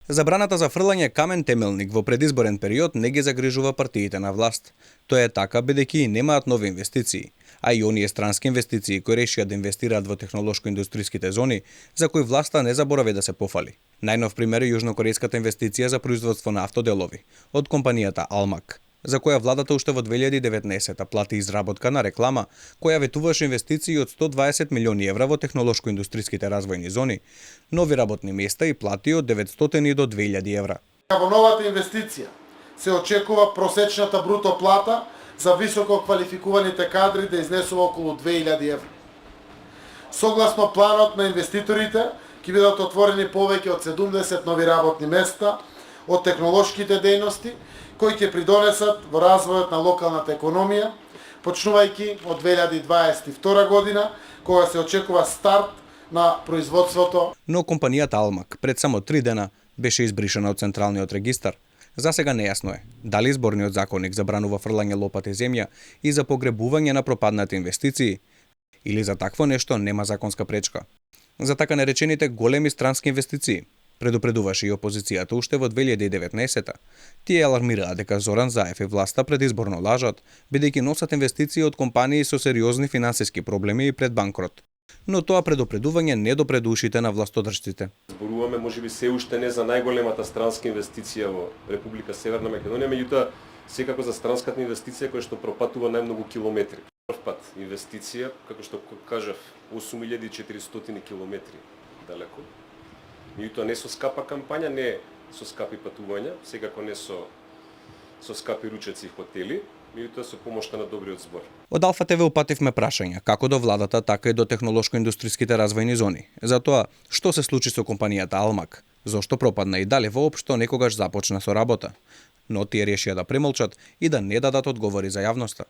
Забраната за фрлање камен темелник во предизборен период не ги загрижува партиите на власт. Тоа е така бидејќи и немаат нови инвестиции, а и оние странски инвестиции кои решиат да инвестираат во технолошко-индустријските зони, за кои власта не заборави да се пофали. Најнов пример е јужнокорејската инвестиција за производство на автоделови од компанијата Алмак, за која владата уште во 2019 плати изработка на реклама која ветуваше инвестиции од 120 милиони евра во технолошко-индустријските развојни зони, нови работни места и плати од 900 до 2000 евра. Во новата инвестиција се очекува просечната бруто плата за високо квалификуваните кадри да изнесува околу 2000 евра. Согласно планот на инвеститорите, ќе бидат отворени повеќе од 70 нови работни места од технолошките дејности, кои ќе придонесат во развојот на локалната економија, почнувајќи од 2022 година, кога се очекува старт на производството. Но компанијата Алмак пред само 3 дена беше избришана од Централниот регистар. За сега нејасно е дали изборниот законник забранува фрлање лопати земја и за погребување на пропаднати инвестиции, или за такво нешто нема законска пречка. За така наречените големи странски инвестиции предупредуваше и опозицијата уште во 2019-та. Тие алармираа дека Зоран Заев и власта предизборно лажат, бидејќи носат инвестиции од компании со сериозни финансиски проблеми и пред банкрот. Но тоа предупредување не допре ушите на властодржците. Зборуваме можеби се уште не за најголемата странска инвестиција во Република Северна Македонија, меѓутоа секако за странската инвестиција која што пропатува најмногу километри. Прв пат инвестиција, како што кажав, 8400 километри далеко. Меѓутоа не со скапа кампања, не со скапи патувања, секако не со скапи ручеци и хотели, меѓутоа со помошта на добриот збор. Од Алфа ТВ упативме прашања како до владата, така и до технолошко-индустријските развојни зони. За тоа, што се случи со компанијата Алмак, зошто пропадна и дали воопшто некогаш започна со работа. Но тие решија да премолчат и да не дадат одговори за јавноста.